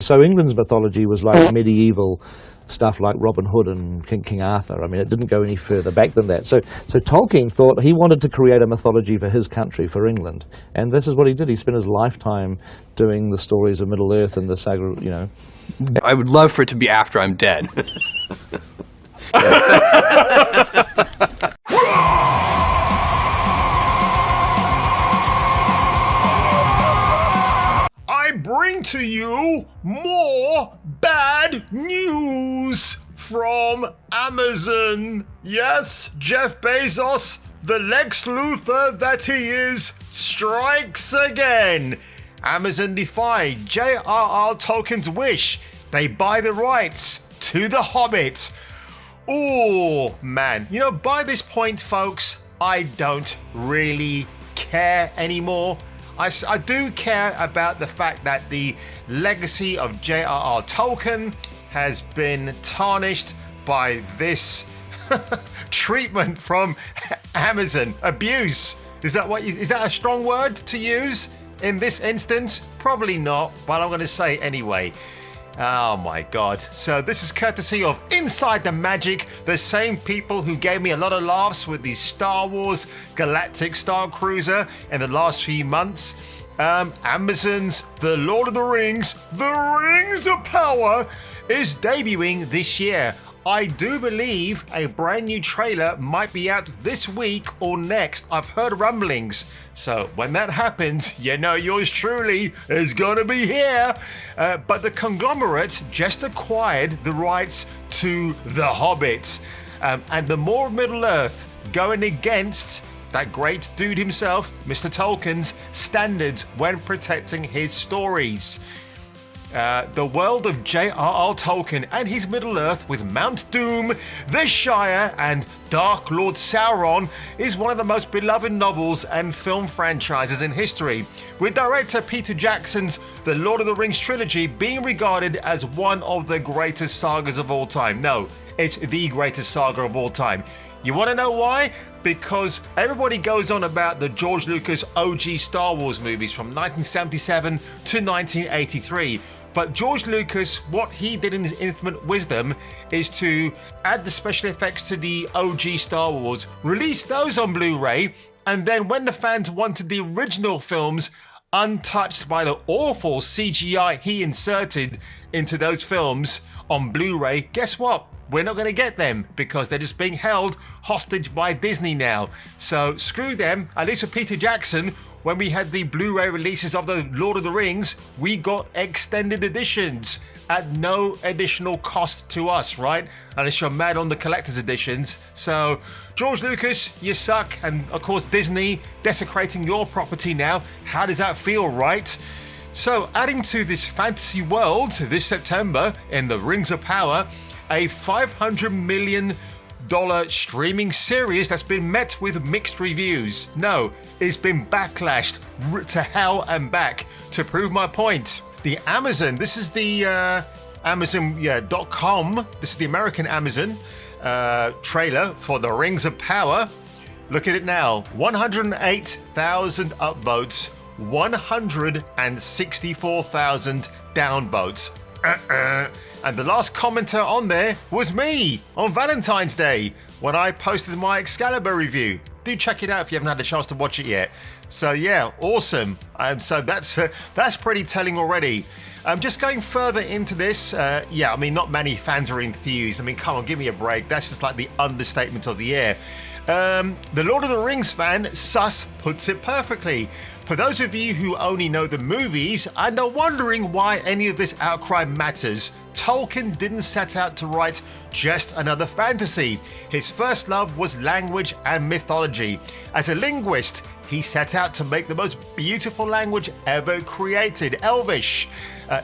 So England's mythology was like medieval stuff like Robin Hood and King Arthur. I mean, it didn't go any further back than that. So Tolkien thought he wanted to create a mythology for his country, for England. And this is what he did. He spent his lifetime doing the stories of Middle-earth and the saga, you know. I would love for it to be after I'm dead. I bring to you more bad news from Amazon. Yes, Jeff Bezos, the Lex Luthor that he is, strikes again. Amazon defied J.R.R. Tolkien's wish. They buy the rights to The Hobbit. Oh, man. You know, by this point, folks, I don't really care anymore. I do care about the fact that the legacy of J.R.R. Tolkien has been tarnished by this treatment from Amazon. Abuse. Is that a strong word to use in this instance? Probably not, but I'm going to say anyway. Oh my God. So this is courtesy of Inside the Magic, the same people who gave me a lot of laughs with the Star Wars Galactic Star Cruiser in the last few months. Amazon's The Lord of the Rings, The Rings of Power, is debuting this year. I do believe a brand new trailer might be out this week or next. I've heard rumblings. So when that happens, you know yours truly is going to be here. But the conglomerate just acquired the rights to The Hobbit. And the more of Middle-earth going against that great dude himself, Mr. Tolkien's standards when protecting his stories. The world of J.R.R. Tolkien and his Middle-earth with Mount Doom, the Shire, and Dark Lord Sauron is one of the most beloved novels and film franchises in history, with director Peter Jackson's The Lord of the Rings trilogy being regarded as one of the greatest sagas of all time. No, it's the greatest saga of all time. You want to know why? Because everybody goes on about the George Lucas OG Star Wars movies from 1977 to 1983. But George Lucas, what he did in his infinite wisdom is to add the special effects to the OG Star Wars, release those on Blu-ray, and then when the fans wanted the original films untouched by the awful CGI he inserted into those films on Blu-ray, guess what? We're not going to get them because they're just being held hostage by Disney now. So screw them. At least with Peter Jackson, when we had the Blu-ray releases of the Lord of the Rings, we got extended editions at no additional cost to us, right? Unless you're mad on the collector's editions. So George Lucas, you suck. And of course Disney desecrating your property now. How does that feel, right? So adding to this fantasy world this September in the Rings of Power, a $500 million streaming series that's been met with mixed reviews. No, it's been backlashed to hell and back. To prove my point, the Amazon, this is the Amazon.com, this is the American Amazon trailer for the Rings of Power. Look at it now, 108,000 upvotes, 164,000 downvotes. And the last commenter on there was me on Valentine's Day when I posted my Excalibur review. Do check it out if you haven't had a chance to watch it yet. So yeah, awesome. So that's pretty telling already. Just going further into this, yeah, I mean, not many fans are enthused. I mean, come on, give me a break. That's just like the understatement of the year. The Lord of the Rings fan, Sus, puts it perfectly. For those of you who only know the movies and are wondering why any of this outcry matters, Tolkien didn't set out to write just another fantasy. His first love was language and mythology. As a linguist, he set out to make the most beautiful language ever created, Elvish.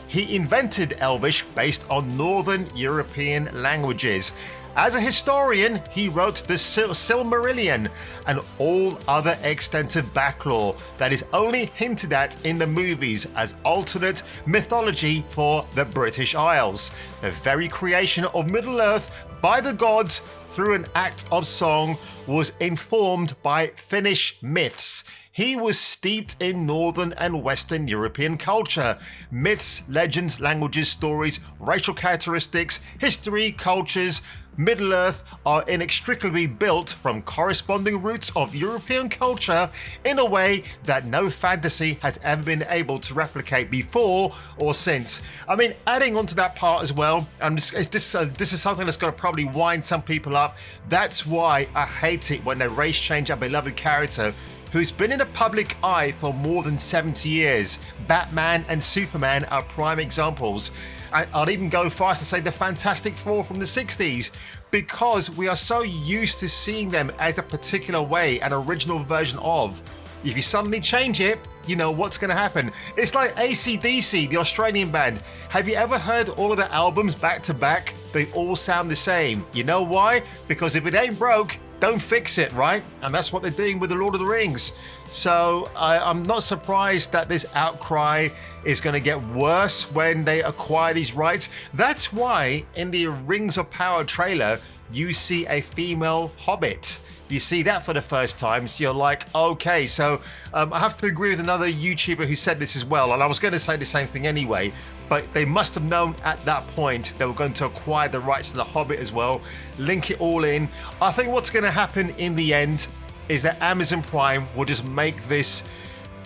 He invented Elvish based on Northern European languages. As a historian, he wrote the Silmarillion and all other extensive backlore that is only hinted at in the movies as alternate mythology for the British Isles. The very creation of Middle-earth by the gods through an act of song, was informed by Finnish myths. He was steeped in Northern and Western European culture. Myths, legends, languages, stories, racial characteristics, history, cultures, Middle-earth are inextricably built from corresponding roots of European culture in a way that no fantasy has ever been able to replicate before or since. I mean, adding on to that part as well, and this is something that's going to probably wind some people up. That's why I hate it when they race change a beloved character who's been in the public eye for more than 70 years. Batman and Superman are prime examples. I'll even go far as to say the Fantastic Four from the 60s, because we are so used to seeing them as a particular way, an original version of. If you suddenly change it, you know what's going to happen. It's like AC/DC, the Australian band. Have you ever heard all of their albums back to back? They all sound the same. You know why? Because if it ain't broke, don't fix it, right? And that's what they're doing with The Lord of the Rings. So I'm not surprised that this outcry is going to get worse when they acquire these rights. That's why in the Rings of Power trailer, you see a female Hobbit. You see that for the first time, so you're like, okay. So I have to agree with another YouTuber who said this as well, and I was going to say the same thing anyway, but they must have known at that point they were going to acquire the rights to The Hobbit as well, link it all in. I think what's going to happen in the end is that Amazon Prime will just make this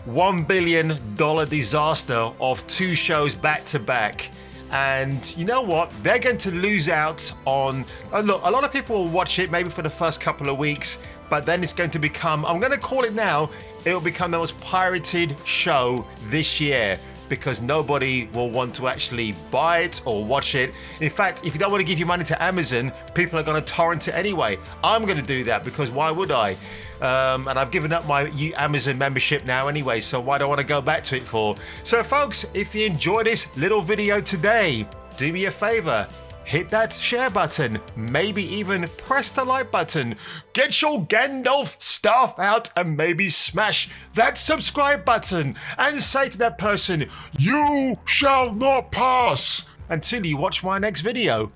$1 billion disaster of 2 shows back to back. And you know what? They're going to lose out on... look, a lot of people will watch it maybe for the first couple of weeks, but then it's going to become... I'm going to call it now. It will become the most pirated show this year, because nobody will want to actually buy it or watch it. In fact, if you don't want to give your money to Amazon, people are going to torrent it anyway. I'm going to do that because why would I? And I've given up my Amazon membership now anyway, so why do I want to go back to it for? So folks, if you enjoyed this little video today, do me a favor. Hit that share button, maybe even press the like button. Get your Gandalf stuff out and maybe smash that subscribe button and say to that person, "You shall not pass," until you watch my next video.